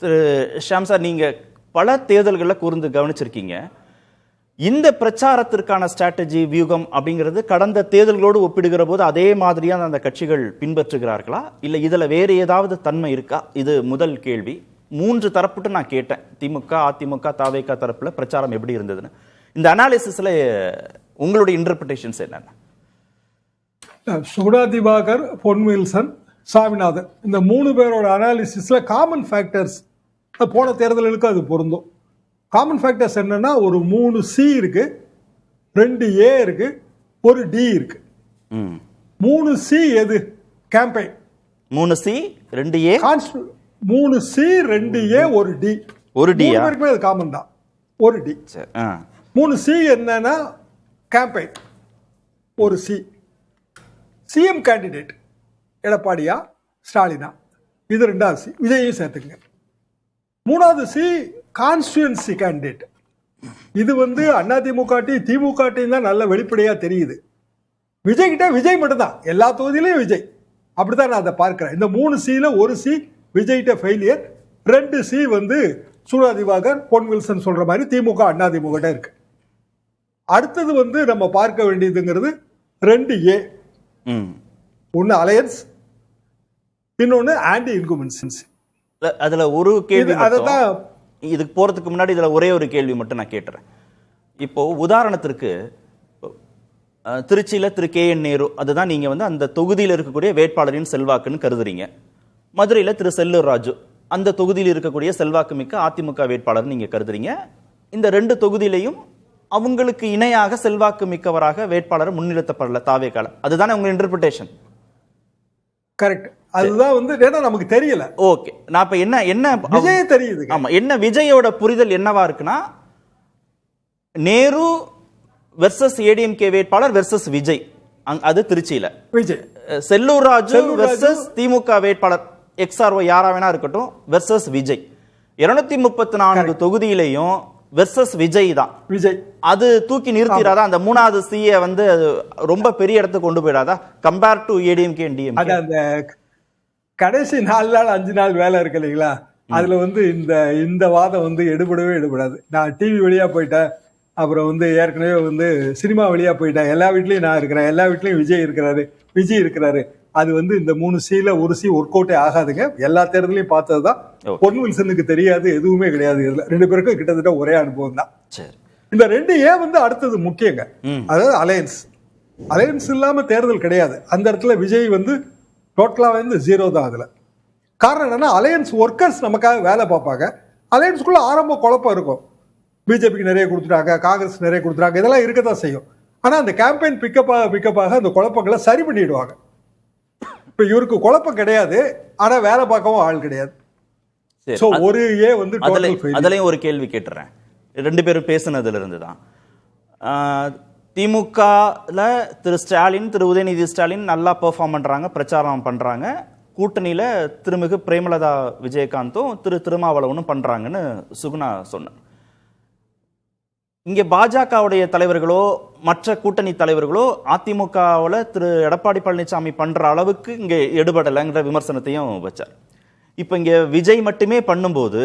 திரு Sham sir, நீங்க பல தேர்தல்களில் கூர்ந்து கவனிச்சிருக்கீங்க. இந்த பிரச்சாரத்திற்கான ஸ்ட்ராட்டஜி வியூகம் அப்படிங்கிறது கடந்த தேர்தல்களோடு ஒப்பிடுகிற போது அதே மாதிரியான அந்த கட்சிகள் பின்பற்றுகிறார்களா, இல்லை இதுல வேறு ஏதாவது தன்மை இருக்கா? இது முதல் கேள்வி. 3 தரப்புட்டு நான் கேட்டேன், திமுக, அதிமுக, தாவேகா தரப்புல பிரச்சாரம் எப்படி இருந்ததுன்னு. இந்த அனாலிசிஸ்ல உங்களுடைய இன்டர்பிரேஷன்ஸ் என்னென்ன? சுகுணா திவாகர், பொன்வில்சன், சாமிநாதன், இந்த 3 பேரோட அனாலிசிஸ்ல காமன் ஃபேக்டர்ஸ் போன தேர்தலுக்கு அது பொருந்தும். காமன் ஃபேக்டர்ஸ் என்னன்னா, ஒரு 3 C இருக்கு, 2 A இருக்கு, 1 D இருக்கு. 3 C எது? Campaign. 3 C 2 A 3 C 2 A 1 D. 1 D இருக்குமே, அது காமன் தான். 1 D. 3 C என்னன்னா கேம்பெயின். 1 C சிஎம் கேண்டிடேட் எடப்பாடியா ஸ்டாலினா, இது 2வது C. விஜயையும் சேர்த்துங்க. 3வது C கான்ஸ்டியூன்சி கேண்டிடேட். இது அதிமுக திமுக தான் நல்ல வெளிப்படையா தெரியுது. விஜய் கிட்ட விஜய் மட்டும்தான், எல்லா தொகுதியிலையும் விஜய். அப்படித்தான் நான் அதை பார்க்கிறேன். இந்த 3 Cல 1 C விஜய்கிட்ட ஃபெயிலியர், 2 C சுகுணா திவாகர், பொன்வில்சன் சொல்ற மாதிரி திமுக அதிமுக இருக்கு. அடுத்தது நம்ம பார்க்க வேண்டியதுங்கிறது 2 A. ஒன்னு அலையன்ஸ், இன்னொன்னு ஆன்டி இன்குமென்சி. அதுல ஒரு கேள்வி, இதுக்கு போறதுக்கு முன்னாடி இதுல ஒரே ஒரு கேள்வி மட்டும் நான் கேட்டுறேன். இப்போ உதாரணத்திற்கு திருச்சியில திரு KN நேரு, அதுதான் நீங்க அந்த தொகுதியில் இருக்கக்கூடிய வேட்பாளரின் செல்வாக்குன்னு கருதுறீங்க. மதுரையில திரு செல்லூர் ராஜு, அந்த தொகுதியில் இருக்கக்கூடிய செல்வாக்கு மிக்க அதிமுக வேட்பாளர் நீங்க கருதுறீங்க. இந்த 2 தொகுதியிலையும் அவங்களுக்கு இணையாக செல்வாக்கு மிக்கவராக வேட்பாளர் முன்னிறுத்தப்படல தாவேகால. அதுதானே உங்க இன்டர்பிரேஷன்? கரெக்ட். அதுதான் நமக்கு தெரியல. ஓகே, நான் இப்ப என்ன விஜய் தெரியுது. ஆமா, என்ன விஜயோட புரிதல் என்னவா இருக்குன்னா, நேரு வெர்சஸ் ஏடிஎம்கே வேட்பாளர் வெர்சஸ் விஜய், அது திருச்சியில. விஜய் செல்லூர் ராஜு வெர்சஸ் திமுக வேட்பாளர் XRO யாரா வேணா இருக்கட்டும் வெர்சஸ் விஜய். 234 தொகுதியிலையும் வெர்சஸ் விஜய் தான். விஜய் அது தூக்கி நிறுத்திடாதா? அந்த 3வது C ரொம்ப பெரிய இடத்துக்கு கொண்டு போயிடாதா compare to ADMK and DMK? அந்த கடைசி 4 நாள் 5 நாள் வேலை இருக்கு இல்லைங்களா, அதுல இந்த வாதம் எடுபடாது. நான் டிவி வழியா போயிட்டேன், அப்புறம் ஏற்கனவே சினிமா வழியா போயிட்டேன், எல்லா வீட்லயும் நான் இருக்கிறேன், எல்லா வீட்லயும் விஜய் இருக்கிறாரு. அது இந்த 3 Cல 1 C ஒர்க் அவுட்டே ஆகாதுங்க. எல்லா தேர்தலையும் பார்த்ததுதான். பொன்வில்சனுக்கு தெரியாது, எதுவுமே கிடையாது. இதுல 2 பேருக்கும் கிட்டத்தட்ட ஒரே அனுபவம் தான். இந்த 2 A அடுத்தது முக்கியங்க. அதாவது அலையன்ஸ் இல்லாம தேர்தல் கிடையாது. அந்த இடத்துல விஜய் டோட்டலா 0 தான். அதுல காரணம் என்னன்னா, அலையன்ஸ் ஒர்க்கர்ஸ் நமக்காக வேலை பார்ப்பாங்க. அலையன்ஸ்குள்ள ஆரம்ப குழப்பம் இருக்கும். பிஜேபிக்கு நிறைய கொடுத்துட்டாங்க, காங்கிரஸ் நிறைய கொடுத்துட்டாங்க, இதெல்லாம் இருக்கதான் செய்யும். ஆனா அந்த கேம்பெயின் பிக்கப்பாக அந்த குழப்பங்களை சரி பண்ணிடுவாங்க. இப்ப இவருக்கு குழப்பம் கிடையாது, ஆனா வேலை பார்க்கவும் ஆள் கிடையாது. ஒரு A அதுலயும் ஒரு கேள்வி கேட்டுறேன். 2 பேரும் பேசுனதுல இருந்துதான். திமுகல திரு ஸ்டாலின், திரு உதயநிதி ஸ்டாலின் நல்லா பெர்ஃபார்ம் பண்றாங்க, பிரச்சாரம் பண்றாங்க. கூட்டணியில திருமிகு பிரேமலதா விஜயகாந்தும் திரு திருமாவளவனும் பண்றாங்கன்னு சுகுணா சொன்னார். இங்க பாஜகவுடைய தலைவர்களோ மற்ற கூட்டணி தலைவர்களோ அதிமுகவில் திரு எடப்பாடி பழனிசாமி பண்ற அளவுக்கு இங்க எடுபடலைங்கிற விமர்சனத்தையும் வச்சார். இப்ப இங்க விஜய் மட்டுமே பண்ணும்போது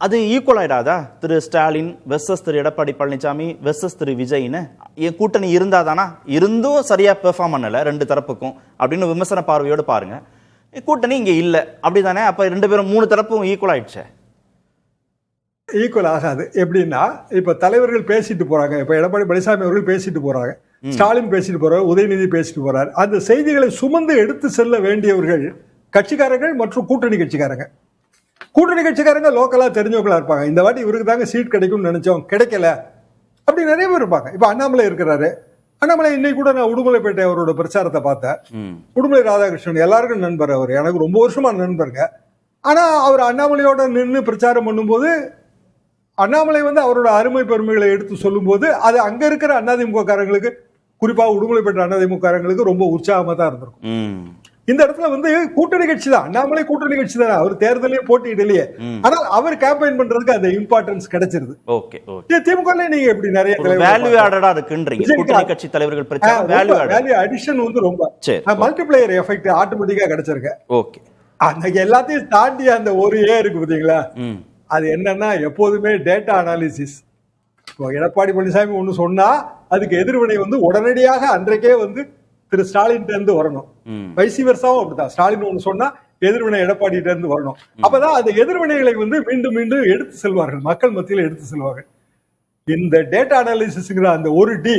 அது ஈக்குவல் ஆயிடாதா? திரு ஸ்டாலின் வெர்சஸ் திரு எடப்பாடி பழனிசாமி வெர்சஸ் திரு விஜய்னு கூட்டணி இருந்தாதானா? இருந்தும் சரியா பெர்ஃபார்ம் பண்ணல 2 தரப்புக்கும் அப்படின்னு விமர்சன பார்வையோடு பாருங்க. கூட்டணி இங்க இல்ல, அப்படிதானே? அப்ப 2 பேரும் 3 தரப்பும் ஈக்குவல் ஆயிடுச்சு. ஈக்குவல் ஆகாது. எப்படின்னா, இப்ப தலைவர்கள் பேசிட்டு போறாங்க. இப்ப எடப்பாடி பழனிசாமி அவர்கள் பேசிட்டு போறாங்க, ஸ்டாலின் பேசிட்டு போறாரு, உதயநிதி பேசிட்டு போறாரு. அந்த செய்திகளை சுமந்து எடுத்து செல்ல வேண்டியவர்கள் கட்சிக்காரர்கள் மற்றும் கூட்டணி கட்சிக்காரங்க. கூட்டணி கட்சிக்காரங்க லோக்கலா தெரிஞ்சவங்களா இருப்பாங்க. இந்த வாட்டி இவருக்கு தாங்க சீட் கிடைக்கும்னு நினைச்சோம், கிடைக்கல, அப்படி நிறைய பேர் இருப்பாங்க. இப்ப அண்ணாமலை இருக்கிறாரு. அண்ணாமலை இன்னைக்கு கூட நான் உடுமலைப்பேட்டை அவரோட பிரச்சாரத்தை பார்த்தேன். உடுமலை ராதாகிருஷ்ணன் எல்லாருக்கும் நண்பர், அவர் எனக்கு ரொம்ப வருஷமா நண்பருங்க. ஆனா அவர் அண்ணாமலையோட நின்று பிரச்சாரம் பண்ணும்போது, அண்ணாமலை அவரோட அருமை பெருமைகளை எடுத்து சொல்லும் போது, அது அங்க இருக்கிற அதிமுக காரங்களுக்கு, குறிப்பா உடுமலைப்பேட்டை அதிமுக காரங்களுக்கு ரொம்ப உற்சாகமா தான் இருந்திருக்கும். இந்த இடத்துல கூட்டணி கட்சி தான், அண்ணாமலை கூட்டணி கட்சி தான், அவர் தேர்தலே போட்டியிடலையே. ஆனால் அவர் கேம்பெயின் பண்றதுக்கு அந்த இம்பார்ட்டன்ஸ் கிடைச்சிருது. திமுக நீங்க எப்படி நிறைய கூட்டணி கட்சி தலைவர்கள் பிரச்சனை, வேல்யூ அடிஷன் ரொம்ப மல்டிப்ளையர் எஃபெக்ட் ஆட்டோமேட்டிக்கா கிடைச்சிருக்கு. அன்னைக்கு எல்லாத்தையும் தாண்டி அந்த ஒரு இருக்கு பாத்தீங்களா, அது என்னன்னா எப்போதுமே டேட்டா அனாலிசிஸ். இப்போ எடப்பாடி பழனிசாமி ஒண்ணு சொன்னா அதுக்கு எதிர்வினை வந்து உடனடியாக அன்றைக்கே வந்து திரு ஸ்டாலின் இருந்து வரணும். வைசி வெர்சாவும் அப்படிதான். ஸ்டாலின் ஒண்ணு சொன்னா எதிர்வினை எடப்பாடிட்ட இருந்து வரணும். அப்பதான் அந்த எதிர்வினைகளை வந்து மீண்டும் மீண்டும் எடுத்து செல்வார்கள், மக்கள் மத்தியில் எடுத்து செல்வார்கள். இந்த டேட்டா அனாலிசிஸ்ங்கிற அந்த ஒரு டி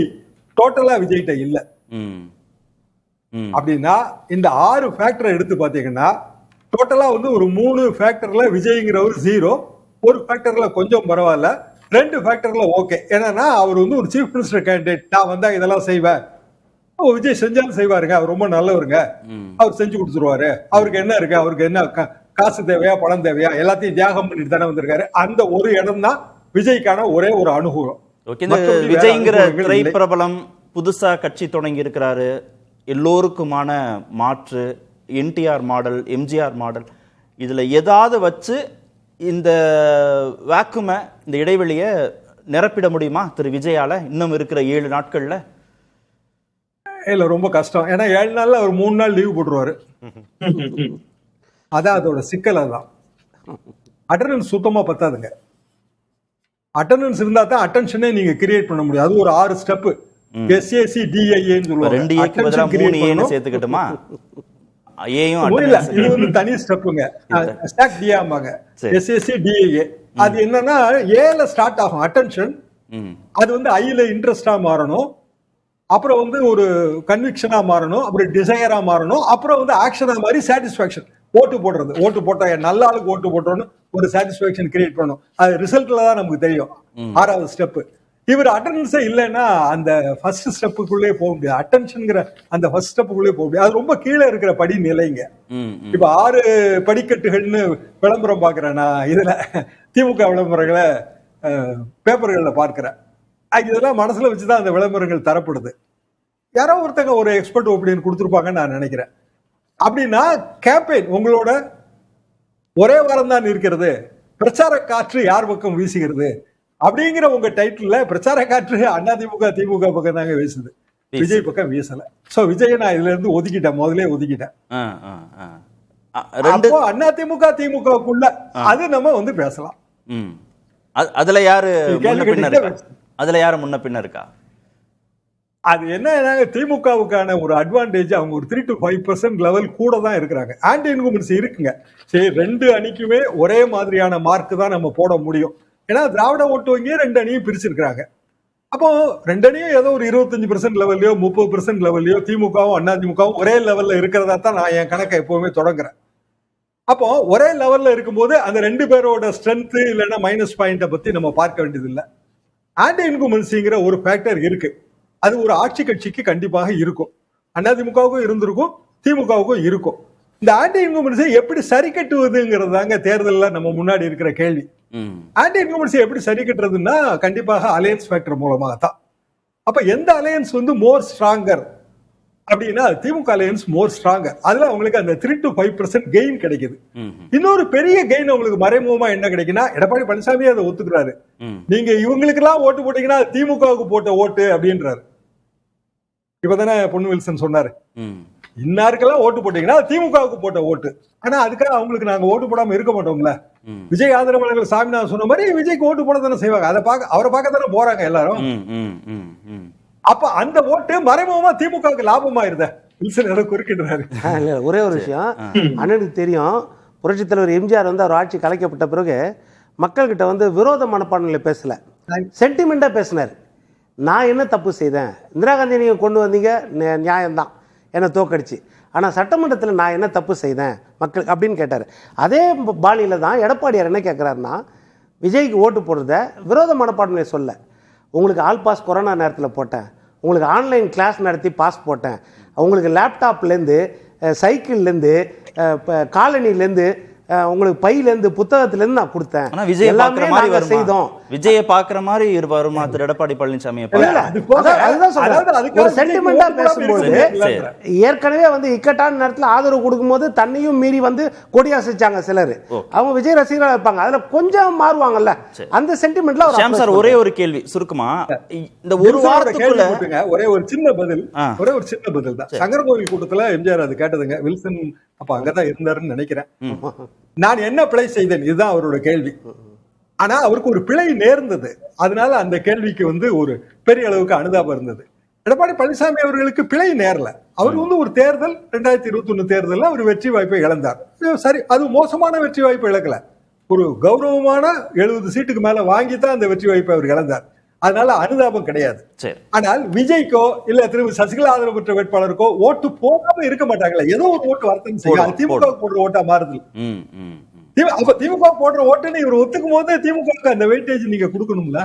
டோட்டலா விஜய்கிட்ட இல்ல. அப்படின்னா இந்த 6 ஃபேக்டரை எடுத்து பாத்தீங்கன்னா டோட்டலா வந்து ஒரு 3 ஃபேக்டர்ல விஜய்ங்கிறவர் 0, ஒரு ஃபேக்டர்ல கொஞ்சம் பரவாயில்ல, 2 ஃபேக்டர்ல ஓகே. என்னன்னா அவர் வந்து ஒரு சீஃப் மினிஸ்டர் கேண்டிடேட், நான் வந்தா இதெல்லாம் செய்வேன், விஜய் செஞ்சாலும் செய்வாருங்க, அவர் ரொம்ப நல்லவருங்க, அவர் செஞ்சு கொடுத்துருவாரு, அவருக்கு என்ன இருக்கு, அவருக்கு என்ன காசு தேவையா பணம் தேவையா எல்லாத்தையும் தியாகம் பண்ணிட்டு தானே வந்திருக்காரு. அந்த ஒரு இடம் தான் விஜய்க்கான ஒரே ஒரு அனுகூலம். விஜய்ங்கிற திரைப்பிரபலம் புதுசா கட்சி தொடங்கி இருக்கிறாரு, எல்லோருக்குமான மாற்று, என்டிஆர் மாடல், எம்ஜிஆர் மாடல், இதுல ஏதாவது வச்சு இந்த வேக்குமை, இந்த இடைவெளியை நிரப்பிட முடியுமா திரு விஜயால இன்னும் இருக்கிற 7 நாட்கள்ல? இல்ல, ரொம்ப கஷ்டம். ஏன்னா 7 நாள்ல அவர் 3 நாள் லீவ் போட்டுருவாரு. அதான் அதோட சிக்கல். அதுதான் அட்டெண்டன்ஸ் சுத்தமா பத்தாதுங்க. அட்டெண்டன்ஸ் இருந்தா தான் அட்டென்ஷனே நீங்க கிரியேட் பண்ண முடியும். அது ஒரு 6 ஸ்டெப். எஸ்ஏசி டிஐஏன்னு சொல்லுவாங்க. 2 ஏக்கு பதிலா 3 ஏன்னு சேர்த்துக்கிட்டுமா? ஏயும் இல்ல, இது வந்து தனி ஸ்டெப்புங்க. Stock டிஆம்பாங்க, SAC டிஐஏ. அது என்னன்னா ஏல ஸ்டார்ட் ஆகும் அட்டென்ஷன். அது வந்து ஐல இன்ட்ரெஸ்டா மாறணும், அப்புறம் வந்து ஒரு கன்விக்ஷனா மாறணும், அப்புறம் டிசையரா மாறணும், அப்புறம் வந்து ஆக்ஷனா மாதிரி சாட்டிஸ்பாக்சன். ஓட்டு போடுறது, ஓட்டு போட்டா நல்ல ஆளுக்கு ஓட்டு போட்டோன்னு ஒரு சாட்டிஸ்பாக்சன் கிரியேட் பண்ணணும். அது ரிசல்ட்ல தான் நமக்கு தெரியும். 6வது ஸ்டெப். இவர் அட்டெண்டன்ஸே இல்லைன்னா அந்த ஃபர்ஸ்ட் ஸ்டெப்புக்குள்ளே போக முடியாது. அட்டென்ஷன்ங்கிற அந்த ஃபர்ஸ்ட் ஸ்டெப்புக்குள்ளே போக முடியாது. அது ரொம்ப கீழே இருக்கிற படி நிலைங்க. இப்ப 6 படிக்கட்டுகள்னு விளம்பரம் பாக்குறேன் நான். இதுல திமுக விளம்பரங்களை பேப்பர்கள்ல பார்க்கிறேன். இதெல்லாம் மனசுல வச்சுதான் அந்த விளம்பரங்கள் தரப்படுது. யாரோ ஒருத்தங்க ஒரு எக்ஸ்பர்ட் ஒப்பீனியன் கொடுத்துருப்பாங்கன்னு நான் நினைக்கிறேன். அப்படின்னா கேம்பெயின் உங்களோட ஒரே வாரம் தான் இருக்கிறது, பிரச்சார காற்று யார் பக்கம் வீசுகிறது அப்படிங்கிற உங்க டைட்டில்ல பிரச்சார காற்று அதிமுக திமுக பக்கம் தாங்க வீசுது, விஜய் பக்கம் வீசல. சோ விஜய் நான் இதுல இருந்து ஒதுக்கிட்டேன், முதலே ஒதுக்கிட்டேன். அப்போ அதிமுக திமுகக்குள்ள அது நம்ம வந்து பேசலாம். அதுல யாரு முன்ன பின்ன இருக்கா? அது என்ன, திமுகவுக்கான ஒரு அட்வான்டேஜ், அவங்க ஒரு 3 to 5% லெவல் கூட தான் இருக்கிறாங்க. ஆன்டி இன்குமென்சி இருக்குங்க. சரி, 2 அணிக்குமே ஒரே மாதிரியான மார்க் தான் நம்ம போட முடியும். ஏன்னா திராவிட ஓட்டு வங்கியே 2 அணியும் பிரிச்சிருக்கிறாங்க. அப்போ 2 அணியும் ஏதோ ஒரு 25% லெவல்லையோ 30% லெவல்லையோ திமுகவும் அதிமுகவும் ஒரே லெவல்ல இருக்கிறதா தான் நான் என் கணக்கை எப்பவுமே தொடங்குறேன். அப்போ ஒரே லெவல்ல இருக்கும்போது அந்த 2 பேரோட ஸ்ட்ரென்த் இல்லைன்னா மைனஸ் பாயிண்ட பத்தி நம்ம பார்க்க வேண்டியது இல்லை. ஆன்டி இன்குமென்சிங்கிற ஒரு ஃபேக்டர் இருக்கு. அது ஒரு ஆட்சி கட்சிக்கு கண்டிப்பாக இருக்கும். அதிமுகவுக்கும் இருந்திருக்கும், திமுகவுக்கும் இருக்கும். இந்த ஆன்டி இன்குமென்சி எப்படி சரி கட்டுவதுங்கிறது தாங்க தேர்தலில் நம்ம முன்னாடி இருக்கிற கேள்வி. ஆன்டி இன்குமென்சி எப்படி சரி கட்டுறதுன்னா கண்டிப்பாக அலையன்ஸ் ஃபேக்டர் மூலமாக தான். அப்ப எந்த அலையன்ஸ் வந்து மோர் ஸ்ட்ராங்கர் அப்படின்னா திமுக அலையன்ஸ் மோர் ஸ்ட்ராங்கர். அதுல அவங்களுக்கு அந்த 3 to 5% கெயின் கிடைக்குது. இன்னொரு பெரிய கெயின் அவங்களுக்கு மறைமுகமா என்ன கிடைக்குன்னா, எடப்பாடி பழனிசாமி அதை ஒத்துக்கிறாரு, நீங்க இவங்களுக்கு எல்லாம் ஓட்டு போட்டீங்கன்னா திமுகவுக்கு போட்ட ஓட்டு அப்படின்றாரு. இப்பதானே பொன்னு வில்சன் சொன்னாரு, இன்னாருக்கெல்லாம் ஓட்டு போட்டீங்கன்னா திமுகவுக்கு போட்ட ஓட்டு. ஆனா அதுக்காக அவங்களுக்கு நாங்க ஓட்டு போடாம இருக்க மாட்டோம்ல. விஜய் ஆதரவாளர்கள் சாமிநாதன் சொன்ன மாதிரி விஜய்க்கு ஓட்டு போட தானே செய்வாங்க. அதை அவரை பார்க்க தானே போறாங்க எல்லாரும். அப்ப அந்த ஓட்டு மறைமுகமா திமுகவுக்கு லாபமாயிருத குறுக்கிடுறாரு. ஒரே ஒரு விஷயம் அண்ணனுக்கு தெரியும், புரட்சித் தலைவர் எம்ஜிஆர் வந்து அவர் ஆட்சி கலைக்கப்பட்ட பிறகு மக்கள்கிட்ட வந்து விரோத மனப்பான்மையில பேசல, சென்டிமெண்டா பேசினார். நான் என்ன தப்பு செய்தேன், இந்திரா காந்தி நீங்க கொண்டு வந்தீங்க நியாயம்தான், என்னை தோக்கடிச்சு, ஆனால் சட்டமன்றத்தில் நான் என்ன தப்பு செய்தேன் மக்கள் அப்படின்னு கேட்டார். அதே பாணியில் தான் எடப்பாடியார் என்ன கேட்குறாருன்னா, விஜய்க்கு ஓட்டு போடுறத விரோத மனப்பான்மையை சொல்ல, உங்களுக்கு ஆல் பாஸ் கொரோனா நேரத்தில் போட்டேன், உங்களுக்கு ஆன்லைன் கிளாஸ் நடத்தி பாஸ் போட்டேன், உங்களுக்கு லேப்டாப்லேருந்து சைக்கிள்லேருந்து காலனிலேருந்து உங்களுக்கு பையிலேருந்து புத்தகத்திலேருந்து நான் கொடுத்தேன். ஆனால் விஜய் பார்க்குற மாதிரி செய்தோம், விஜயை பார்க்குற மாதிரி வருமா திரு எடப்பாடி பழனிசாமி? ஒரு சென்டிமெண்டா பேசும்போது ஏற்கனவே வந்து இக்கட்டான நேரத்தில் ஆதரவு கொடுக்கும்போது தன்னையும் மீறி வந்து கொடியாசிச்சாங்க சிலர், அவங்க விஜய் ரசிகர்களா இருப்பாங்க, அதுல கொஞ்சம் மாறுவாங்கல்ல, அந்த சென்டிமெண்ட்ல ஷாம் சார் ஒரே ஒரு கேள்வி சுருக்கமா, இந்த ஒரு வாரத்துக்குள்ள ஒரே ஒரு சின்ன பதில் தான். சங்கரகோவில் கூட்டத்துல எம்ஜிஆர் அது கேட்டதுங்க, வில்சன் அப்ப அங்கதான் இருந்தாருன்னு நினைக்கிறேன். நான் என்ன பிழை செய்தேன், இதுதான் அவரோட கேள்வி. ஆனா அவருக்கு ஒரு பிழை நேர்ந்தது, அதனால அந்த கேள்விக்கு ஒரு பெரிய அளவுக்கு அனுதாபம் இருந்தது. எடப்பாடி பழனிசாமி அவர்களுக்கு பிழை நேரல. அவர் ஒரு தேர்தல் 2021 தேர்தலில் அவர் வெற்றி வாய்ப்பை இழந்தார். சரி, அது மோசமான வெற்றி வாய்ப்பை இழக்கல, ஒரு கௌரவமான 70 சீட்டுக்கு மேல வாங்கித்தான் அந்த வெற்றி வாய்ப்பை அவர் இழந்தார். அதனால அனுதாபம் கிடையாது. ஆனால் விஜய்க்கோ இல்ல திரும்ப சசிகலா ஆதரவு பெற்ற வேட்பாளருக்கோ ஓட்டு போகாம இருக்க மாட்டாங்களா? ஏதோ ஒரு ஓட்டு வரத்தான் செய்யும். திமுக போடுற ஓட்டா மாறுது. அப்ப திமுக போடுற ஓட்டுன்னு இவர் ஒத்துக்கும் போது திமுக அந்த வெயிட்டேஜ் நீங்க கொடுக்கணும்ல.